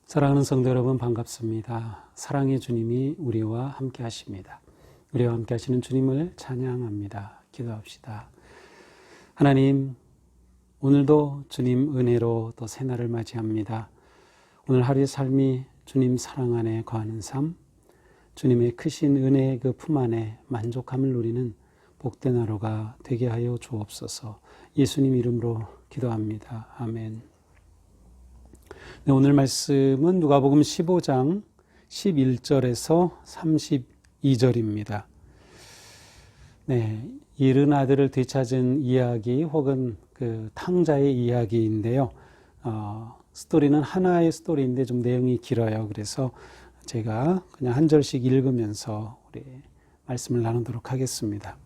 사랑하는 성도 여러분 반갑습니다. 사랑의 주님이 우리와 함께 하십니다. 우리와 함께 하시는 주님을 찬양합니다. 기도합시다. 하나님, 오늘도 주님 은혜로 또 새날을 맞이합니다. 오늘 하루의 삶이 주님 사랑 안에 거하는 삶, 주님의 크신 은혜의 그 품 안에 만족함을 누리는 복된 하루가 되게 하여 주옵소서. 예수님 이름으로 기도합니다. 아멘. 네, 오늘 말씀은 누가복음 15장 11절에서 32절입니다. 네, 잃은 아들을 되찾은 이야기 혹은 그 탕자의 이야기인데요. 스토리는 하나의 스토리인데 좀 내용이 길어요. 그래서 제가 그냥 한 절씩 읽으면서 우리 말씀을 나누도록 하겠습니다.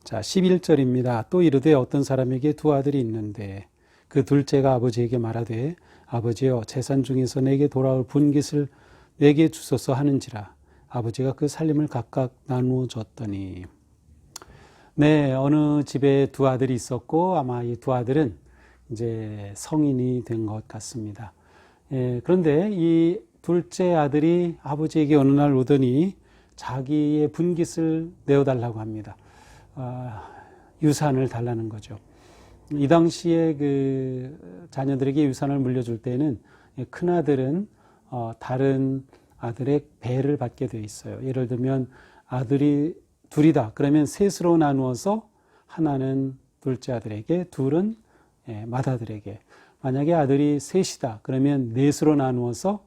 자, 11절입니다. 또 이르되 어떤 사람에게 두 아들이 있는데 그 둘째가 아버지에게 말하되 아버지여 재산 중에서 내게 돌아올 분깃을 내게 주소서 하는지라. 아버지가 그 살림을 각각 나누어 줬더니. 네, 어느 집에 두 아들이 있었고 아마 이 두 아들은 이제 성인이 된 것 같습니다. 그런데 이 둘째 아들이 아버지에게 어느 날 오더니 자기의 분깃을 내어달라고 합니다. 유산을 달라는 거죠. 이 당시에 그 자녀들에게 유산을 물려줄 때는 큰 아들은 다른 아들의 배를 받게 되어 있어요. 예를 들면 아들이 둘이다. 그러면 셋으로 나누어서 하나는 둘째 아들에게, 둘은 맏아들에게. 만약에 아들이 셋이다. 그러면 넷으로 나누어서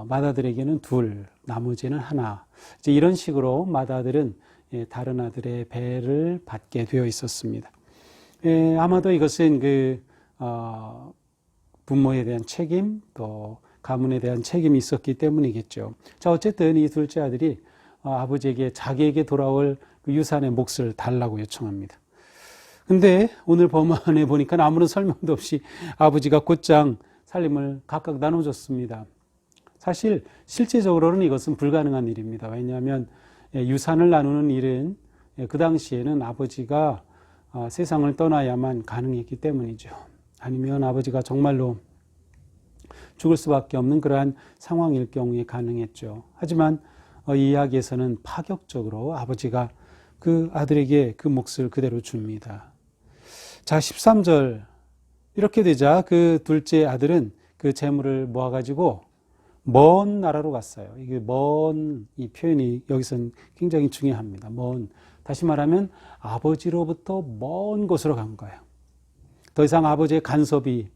맏아들에게는 둘, 나머지는 하나. 이제 이런 식으로 맏아들은 다른 아들의 배를 받게 되어 있었습니다. 아마도 이것은 부모에 대한 책임, 또 가문에 대한 책임이 있었기 때문이겠죠. 자, 어쨌든 이 둘째 아들이 아버지에게 자기에게 돌아올 그 유산의 몫을 달라고 요청합니다. 근데 오늘 본문에 보니까 아무런 설명도 없이 아버지가 곧장 살림을 각각 나눠줬습니다. 사실 실제적으로는 이것은 불가능한 일입니다. 왜냐하면 유산을 나누는 일은 그 당시에는 아버지가 세상을 떠나야만 가능했기 때문이죠. 아니면 아버지가 정말로 죽을 수밖에 없는 그러한 상황일 경우에 가능했죠. 하지만 이 이야기에서는 파격적으로 아버지가 그 아들에게 그 몫을 그대로 줍니다. 자, 13절. 이렇게 되자 그 둘째 아들은 그 재물을 모아가지고 먼 나라로 갔어요. 이게 이 표현이 여기서는 굉장히 중요합니다. 다시 말하면 아버지로부터 먼 곳으로 간 거예요. 더 이상 아버지의 간섭이,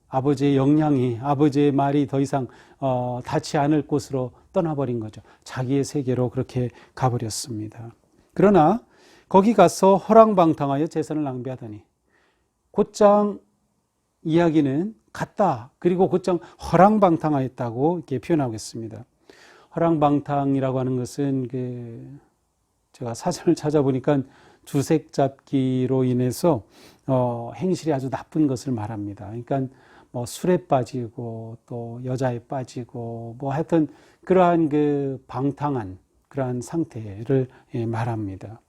아버지의 영향이, 아버지의 말이 더 이상 닿지 않을 곳으로 떠나버린 거죠. 자기의 세계로 그렇게 가버렸습니다. 그러나 거기 가서 허랑방탕하여 재산을 낭비하더니, 곧장 이야기는 갔다. 그리고 곧장 허랑방탕하였다고 이렇게 표현하고 있습니다. 허랑방탕이라고 하는 것은 제가 사전을 찾아보니까 주색잡기로 인해서 행실이 아주 나쁜 것을 말합니다. 그러니까 술에 빠지고 또 여자에 빠지고 하여튼 그러한 그 방탕한 그러한 상태를 말합니다.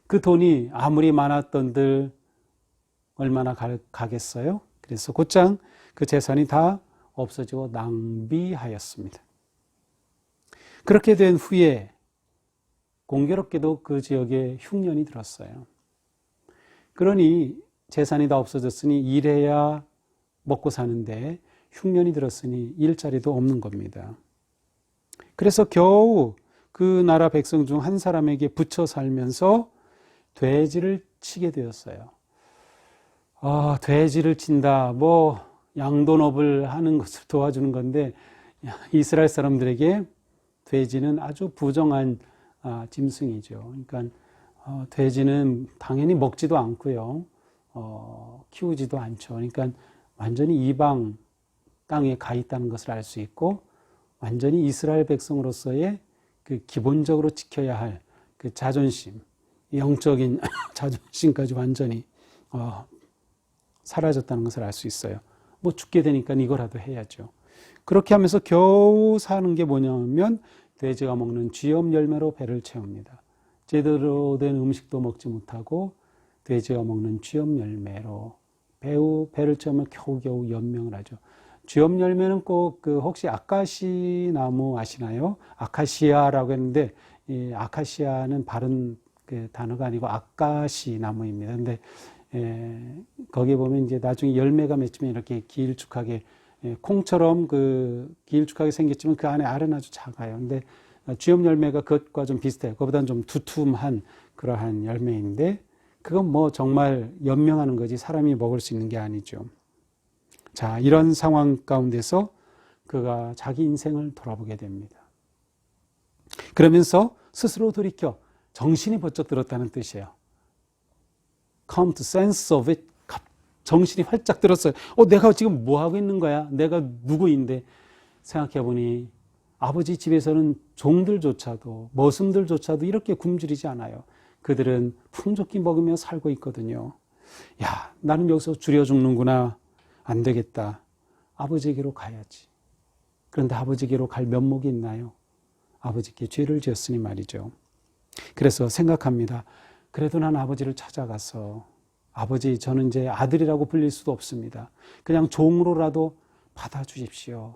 그 돈이 아무리 많았던들 얼마나 가겠어요? 그래서 곧장 그 재산이 다 없어지고 낭비하였습니다. 그렇게 된 후에 공교롭게도 그 지역에 흉년이 들었어요. 그러니 재산이 다 없어졌으니 일해야 먹고 사는데 흉년이 들었으니 일자리도 없는 겁니다. 그래서 겨우 그 나라 백성 중 한 사람에게 붙여 살면서 돼지를 치게 되었어요. 돼지를 친다. 양돈업을 하는 것을 도와주는 건데 이스라엘 사람들에게 돼지는 아주 부정한 짐승이죠. 그러니까 돼지는 당연히 먹지도 않고요. 키우지도 않죠. 그러니까 완전히 이방 땅에 가 있다는 것을 알 수 있고 완전히 이스라엘 백성으로서의 그 기본적으로 지켜야 할 그 자존심, 영적인 자존심까지 완전히 사라졌다는 것을 알 수 있어요. 죽게 되니까 이거라도 해야죠. 그렇게 하면서 겨우 사는 게 뭐냐면 돼지가 먹는 쥐염 열매로 배를 채웁니다. 제대로 된 음식도 먹지 못하고 돼지가 먹는 쥐염 열매로 배를 채우면 겨우겨우 연명을 하죠. 쥐업 열매는 꼭 혹시 아카시 나무 아시나요? 아카시아라고 했는데 이 아카시아는 바른 그 단어가 아니고 아카시 나무입니다. 근데 거기 보면 이제 나중에 열매가 맺히면 이렇게 길쭉하게 콩처럼 길쭉하게 생겼지만 그 안에 알은 아주 작아요. 근데 쥐업 열매가 그것과 좀 비슷해요. 그거보다는 좀 두툼한 그러한 열매인데 그건 뭐 정말 연명하는 거지 사람이 먹을 수 있는 게 아니죠. 자, 이런 상황 가운데서 그가 자기 인생을 돌아보게 됩니다. 그러면서 스스로 돌이켜 정신이 번쩍 들었다는 뜻이에요. Come to sense of it. 정신이 활짝 들었어요. 내가 지금 뭐 하고 있는 거야? 내가 누구인데? 생각해 보니 아버지 집에서는 종들조차도 머슴들조차도 이렇게 굶주리지 않아요. 그들은 풍족히 먹으며 살고 있거든요. 야, 나는 여기서 줄여 죽는구나. 안 되겠다. 아버지에게로 가야지. 그런데 아버지에게로 갈 면목이 있나요? 아버지께 죄를 지었으니 말이죠. 그래서 생각합니다. 그래도 난 아버지를 찾아가서 아버지, 저는 이제 아들이라고 불릴 수도 없습니다. 그냥 종으로라도 받아주십시오.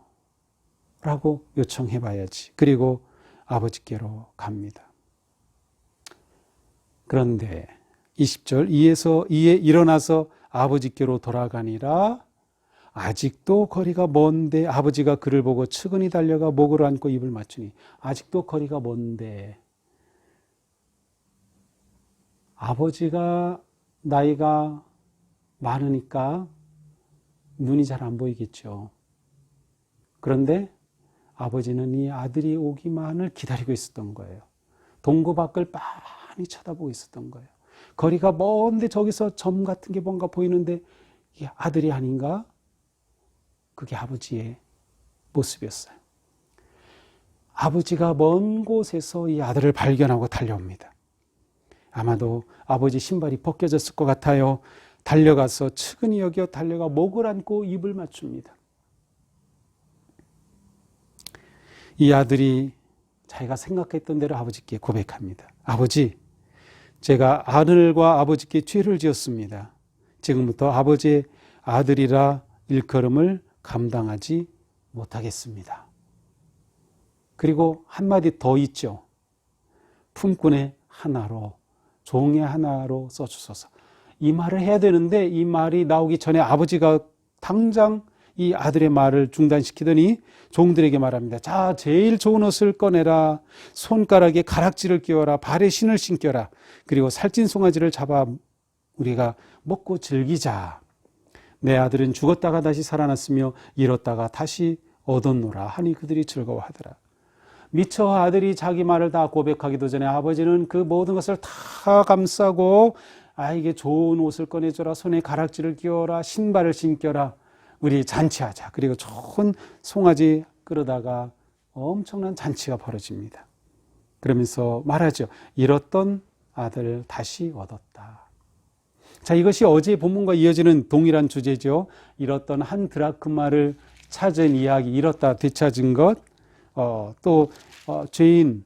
라고 요청해 봐야지. 그리고 아버지께로 갑니다. 그런데 20절 이에 일어나서 아버지께로 돌아가니라 아직도 거리가 먼데 아버지가 그를 보고 측은히 달려가 목을 안고 입을 맞추니 아직도 거리가 먼데 아버지가 나이가 많으니까 눈이 잘 안 보이겠죠. 그런데 아버지는 이 아들이 오기만을 기다리고 있었던 거예요. 동고 밖을 빤히 쳐다보고 있었던 거예요. 거리가 먼데 저기서 점 같은 게 뭔가 보이는데 이게 아들이 아닌가? 그게 아버지의 모습이었어요. 아버지가 먼 곳에서 이 아들을 발견하고 달려옵니다. 아마도 아버지 신발이 벗겨졌을 것 같아요. 달려가서 측은히 여겨 달려가 목을 안고 입을 맞춥니다. 이 아들이 자기가 생각했던 대로 아버지께 고백합니다. 아버지, 제가 아들과 아버지께 죄를 지었습니다. 지금부터 아버지의 아들이라 일컬음을 감당하지 못하겠습니다. 그리고 한마디 더 있죠. 품꾼의 하나로, 종의 하나로 써주소서. 이 말을 해야 되는데 이 말이 나오기 전에 아버지가 당장 이 아들의 말을 중단시키더니 종들에게 말합니다. 자, 제일 좋은 옷을 꺼내라. 손가락에 가락지를 끼워라. 발에 신을 신겨라. 그리고 살찐 송아지를 잡아 우리가 먹고 즐기자. 내 아들은 죽었다가 다시 살아났으며 잃었다가 다시 얻었노라 하니 그들이 즐거워하더라. 미처 아들이 자기 말을 다 고백하기도 전에 아버지는 그 모든 것을 다 감싸고 아이게 좋은 옷을 꺼내줘라. 손에 가락지를 끼워라. 신발을 신겨라. 우리 잔치하자. 그리고 좋은 송아지 끌어다가 엄청난 잔치가 벌어집니다. 그러면서 말하죠. 잃었던 아들을 다시 얻었다. 자, 이것이 어제 본문과 이어지는 동일한 주제죠. 잃었던 한 드라크마를 찾은 이야기, 잃었다 되찾은 것, 죄인을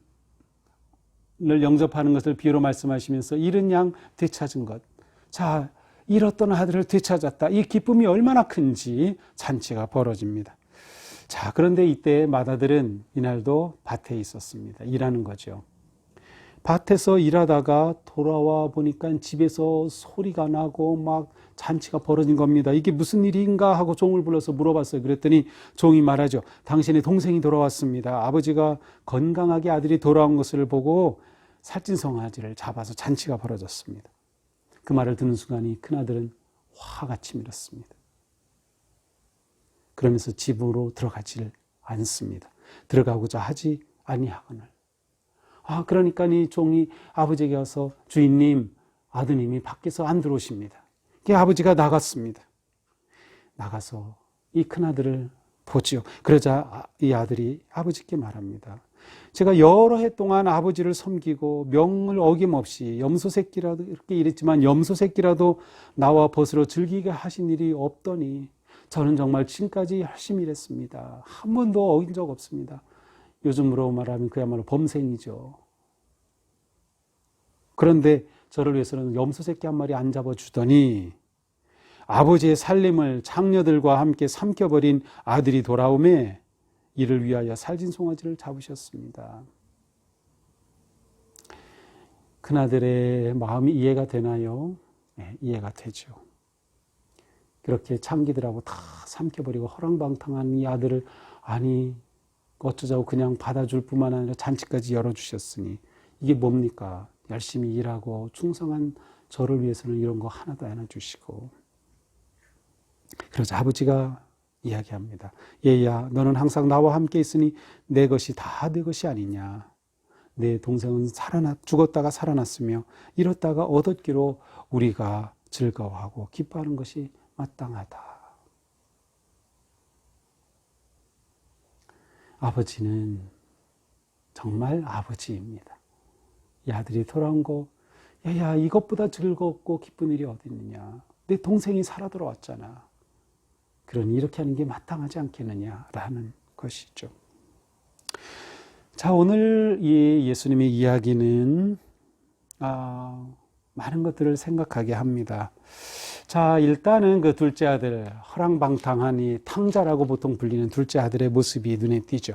영접하는 것을 비유로 말씀하시면서 잃은 양 되찾은 것. 자, 잃었던 아들을 되찾았다. 이 기쁨이 얼마나 큰지 잔치가 벌어집니다. 자, 그런데 이때 맏아들은 이날도 밭에 있었습니다. 일하는 거죠. 밭에서 일하다가 돌아와 보니까 집에서 소리가 나고 막 잔치가 벌어진 겁니다. 이게 무슨 일인가 하고 종을 불러서 물어봤어요. 그랬더니 종이 말하죠. 당신의 동생이 돌아왔습니다. 아버지가 건강하게 아들이 돌아온 것을 보고 살찐 송아지를 잡아서 잔치가 벌어졌습니다. 그 말을 듣는 순간 이 큰아들은 화가 치밀었습니다. 그러면서 집으로 들어가지를 않습니다. 들어가고자 하지 아니하거늘. 그러니까 이 종이 아버지에게 와서 주인님, 아드님이 밖에서 안 들어오십니다. 아버지가 나갔습니다. 나가서 이 큰아들을 보지요. 그러자 이 아들이 아버지께 말합니다. 제가 여러 해 동안 아버지를 섬기고 명을 어김없이 염소 새끼라도 이렇게 일했지만 염소 새끼라도 나와 벗으로 즐기게 하신 일이 없더니 저는 정말 지금까지 열심히 일했습니다. 한 번도 어긴 적 없습니다. 요즘으로 말하면 그야말로 범생이죠. 그런데 저를 위해서는 염소 새끼 한 마리 안 잡아주더니 아버지의 살림을 장녀들과 함께 삼켜버린 아들이 돌아오매 이를 위하여 살진 송아지를 잡으셨습니다. 큰아들의 마음이 이해가 되나요? 네, 이해가 되죠. 그렇게 창기들하고 다 삼켜버리고 허랑방탕한 이 아들을 아니 어쩌자고 그냥 받아줄 뿐만 아니라 잔치까지 열어주셨으니 이게 뭡니까? 열심히 일하고 충성한 저를 위해서는 이런 거 하나도 안 해주시고. 그래서 아버지가 이야기합니다. 얘야, 너는 항상 나와 함께 있으니 내 것이 다 내 것이 아니냐. 내 동생은 죽었다가 살아났으며 잃었다가 얻었기로 우리가 즐거워하고 기뻐하는 것이 마땅하다. 아버지는 정말 아버지입니다. 이 아들이 돌아온 거, 야, 이것보다 즐겁고 기쁜 일이 어디 있느냐. 내 동생이 살아 돌아왔잖아. 그러니 이렇게 하는 게 마땅하지 않겠느냐라는 것이죠. 자, 오늘 이 예수님의 이야기는 많은 것들을 생각하게 합니다. 자, 일단은 그 둘째 아들, 허랑방탕한 이 탕자라고 보통 불리는 둘째 아들의 모습이 눈에 띄죠.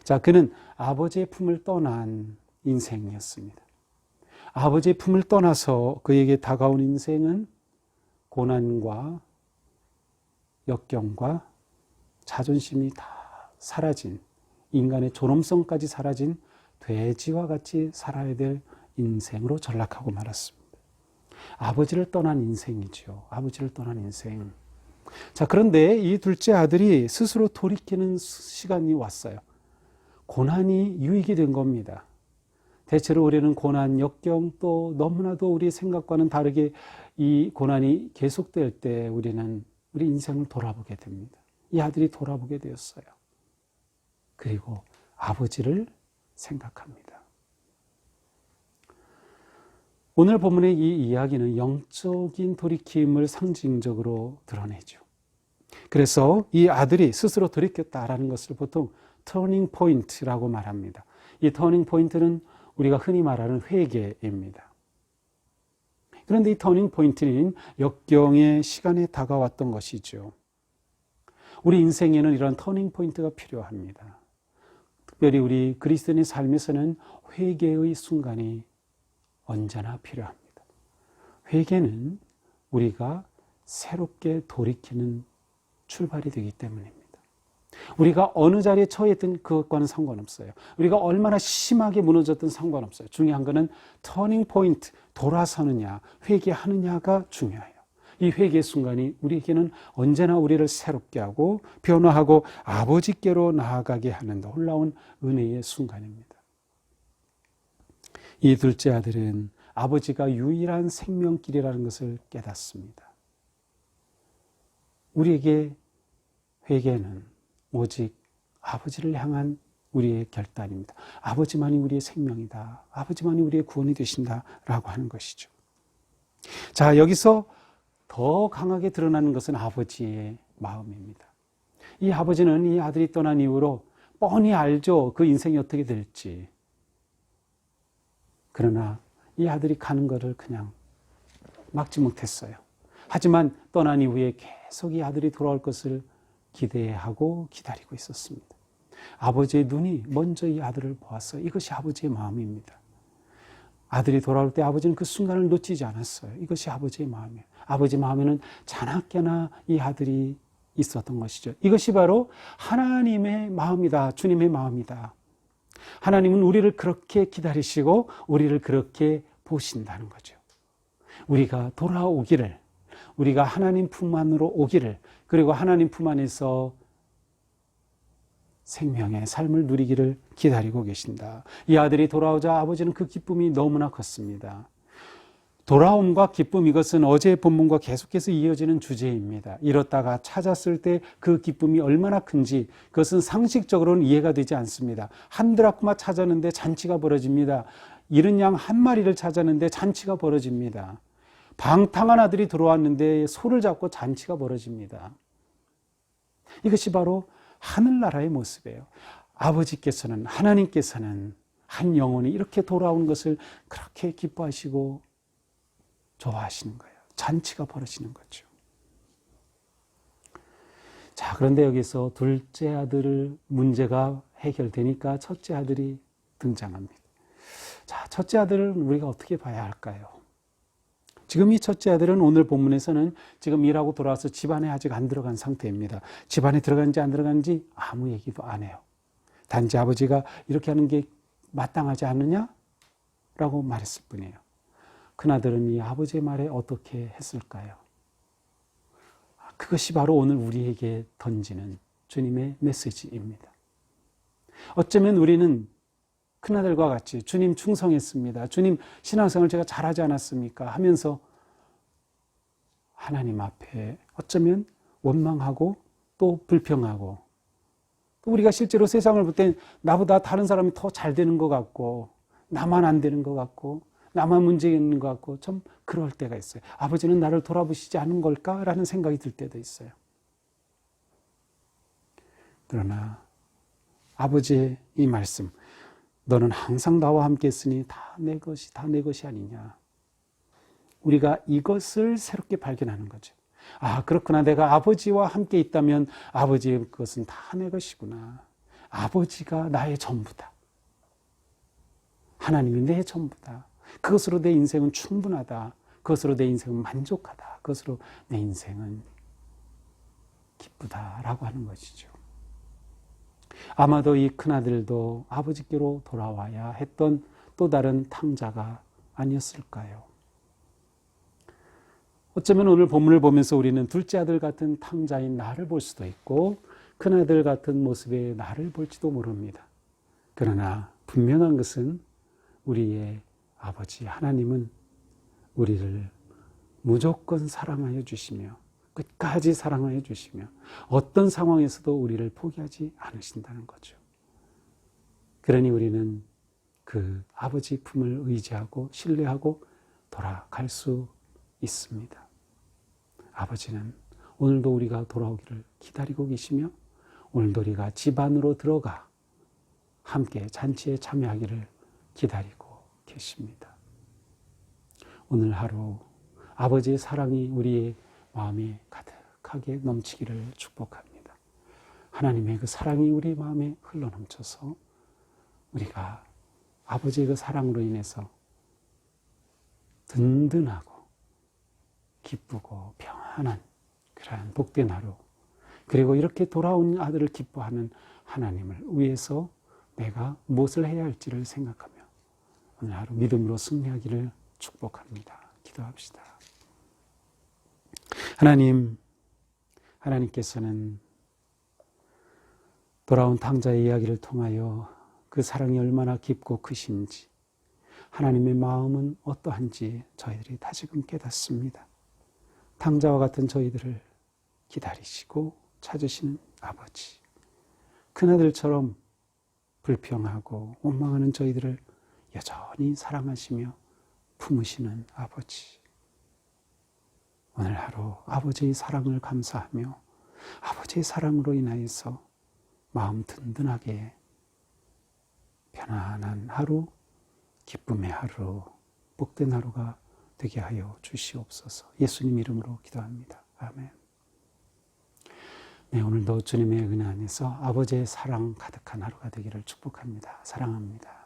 자, 그는 아버지의 품을 떠난 인생이었습니다. 아버지의 품을 떠나서 그에게 다가온 인생은 고난과 역경과 자존심이 다 사라진, 인간의 존엄성까지 사라진 돼지와 같이 살아야 될 인생으로 전락하고 말았습니다. 아버지를 떠난 인생이죠. 아버지를 떠난 인생. 자, 그런데 이 둘째 아들이 스스로 돌이키는 시간이 왔어요. 고난이 유익이 된 겁니다. 대체로 우리는 고난, 역경 또 너무나도 우리 생각과는 다르게 이 고난이 계속될 때 우리는 우리 인생을 돌아보게 됩니다. 이 아들이 돌아보게 되었어요. 그리고 아버지를 생각합니다. 오늘 본문의 이 이야기는 영적인 돌이킴을 상징적으로 드러내죠. 그래서 이 아들이 스스로 돌이켰다라는 것을 보통 터닝 포인트라고 말합니다. 이 터닝 포인트는 우리가 흔히 말하는 회개입니다. 그런데 이 터닝 포인트는 역경의 시간에 다가왔던 것이죠. 우리 인생에는 이런 터닝 포인트가 필요합니다. 특별히 우리 그리스도인의 삶에서는 회개의 순간이 언제나 필요합니다. 회개는 우리가 새롭게 돌이키는 출발이 되기 때문입니다. 우리가 어느 자리에 처했든 그것과는 상관없어요. 우리가 얼마나 심하게 무너졌든 상관없어요. 중요한 것은 터닝 포인트, 돌아서느냐, 회개하느냐가 중요해요. 이 회개의 순간이 우리에게는 언제나 우리를 새롭게 하고 변화하고 아버지께로 나아가게 하는 놀라운 은혜의 순간입니다. 이 둘째 아들은 아버지가 유일한 생명길이라는 것을 깨닫습니다. 우리에게 회개는 오직 아버지를 향한 우리의 결단입니다. 아버지만이 우리의 생명이다. 아버지만이 우리의 구원이 되신다라고 하는 것이죠. 자, 여기서 더 강하게 드러나는 것은 아버지의 마음입니다. 이 아버지는 이 아들이 떠난 이후로 뻔히 알죠. 그 인생이 어떻게 될지. 그러나 이 아들이 가는 것을 그냥 막지 못했어요. 하지만 떠난 이후에 계속 이 아들이 돌아올 것을 기대하고 기다리고 있었습니다. 아버지의 눈이 먼저 이 아들을 보았어요. 이것이 아버지의 마음입니다. 아들이 돌아올 때 아버지는 그 순간을 놓치지 않았어요. 이것이 아버지의 마음이에요. 아버지 마음에는 자나깨나 이 아들이 있었던 것이죠. 이것이 바로 하나님의 마음이다. 주님의 마음이다. 하나님은 우리를 그렇게 기다리시고 우리를 그렇게 보신다는 거죠. 우리가 돌아오기를, 우리가 하나님 품 안으로 오기를, 그리고 하나님 품 안에서 생명의 삶을 누리기를 기다리고 계신다. 이 아들이 돌아오자 아버지는 그 기쁨이 너무나 컸습니다. 돌아옴과 기쁨, 이것은 어제의 본문과 계속해서 이어지는 주제입니다. 잃었다가 찾았을 때 그 기쁨이 얼마나 큰지 그것은 상식적으로는 이해가 되지 않습니다. 한 드라크마 찾았는데 잔치가 벌어집니다. 잃은 양 한 마리를 찾았는데 잔치가 벌어집니다. 방탕한 아들이 들어왔는데 소를 잡고 잔치가 벌어집니다. 이것이 바로 하늘나라의 모습이에요. 아버지께서는, 하나님께서는 한 영혼이 이렇게 돌아온 것을 그렇게 기뻐하시고 좋아하시는 거예요. 잔치가 벌어지는 거죠. 자, 그런데 여기서 둘째 아들 문제가 해결되니까 첫째 아들이 등장합니다. 자, 첫째 아들을 우리가 어떻게 봐야 할까요? 지금 이 첫째 아들은 오늘 본문에서는 지금 일하고 돌아와서 집안에 아직 안 들어간 상태입니다. 집안에 들어간지 안 들어간지 아무 얘기도 안 해요. 단지 아버지가 이렇게 하는 게 마땅하지 않느냐라고 말했을 뿐이에요. 큰아들은 이 아버지의 말에 어떻게 했을까요? 그것이 바로 오늘 우리에게 던지는 주님의 메시지입니다. 어쩌면 우리는 큰아들과 같이 주님 충성했습니다. 주님 신앙생활 제가 잘하지 않았습니까? 하면서 하나님 앞에 어쩌면 원망하고 또 불평하고 또 우리가 실제로 세상을 볼 땐 나보다 다른 사람이 더 잘 되는 것 같고 나만 안 되는 것 같고 나만 문제 있는 것 같고 좀 그럴 때가 있어요. 아버지는 나를 돌아보시지 않은 걸까라는 생각이 들 때도 있어요. 그러나 아버지의 이 말씀, 너는 항상 나와 함께 했으니 다 내 것이 아니냐. 우리가 이것을 새롭게 발견하는 거죠. 아, 그렇구나. 내가 아버지와 함께 있다면 아버지의 것은 다 내 것이구나. 아버지가 나의 전부다. 하나님이 내 전부다. 그것으로 내 인생은 충분하다. 그것으로 내 인생은 만족하다. 그것으로 내 인생은 기쁘다라고 하는 것이죠. 아마도 이 큰아들도 아버지께로 돌아와야 했던 또 다른 탕자가 아니었을까요? 어쩌면 오늘 본문을 보면서 우리는 둘째 아들 같은 탕자인 나를 볼 수도 있고 큰아들 같은 모습의 나를 볼지도 모릅니다. 그러나 분명한 것은 우리의 아버지 하나님은 우리를 무조건 사랑하여 주시며 끝까지 사랑하여 주시며 어떤 상황에서도 우리를 포기하지 않으신다는 거죠. 그러니 우리는 그 아버지 품을 의지하고 신뢰하고 돌아갈 수 있습니다. 아버지는 오늘도 우리가 돌아오기를 기다리고 계시며 오늘도 우리가 집 안으로 들어가 함께 잔치에 참여하기를 기다리고 계십니다. 오늘 하루 아버지의 사랑이 우리의 마음에 가득하게 넘치기를 축복합니다. 하나님의 그 사랑이 우리 마음에 흘러넘쳐서 우리가 아버지의 그 사랑으로 인해서 든든하고 기쁘고 평안한 그러한 복된 하루, 그리고 이렇게 돌아온 아들을 기뻐하는 하나님을 위해서 내가 무엇을 해야 할지를 생각하며 오늘 하루 믿음으로 승리하기를 축복합니다. 기도합시다. 하나님께서는 돌아온 탕자의 이야기를 통하여 그 사랑이 얼마나 깊고 크신지, 하나님의 마음은 어떠한지 저희들이 다시금 깨닫습니다. 탕자와 같은 저희들을 기다리시고 찾으시는 아버지, 큰아들처럼 불평하고 원망하는 저희들을 여전히 사랑하시며 품으시는 아버지, 오늘 하루 아버지의 사랑을 감사하며 아버지의 사랑으로 인하여서 마음 든든하게 편안한 하루, 기쁨의 하루, 복된 하루가 되게 하여 주시옵소서. 예수님 이름으로 기도합니다. 아멘. 네, 오늘도 주님의 은혜 안에서 아버지의 사랑 가득한 하루가 되기를 축복합니다. 사랑합니다.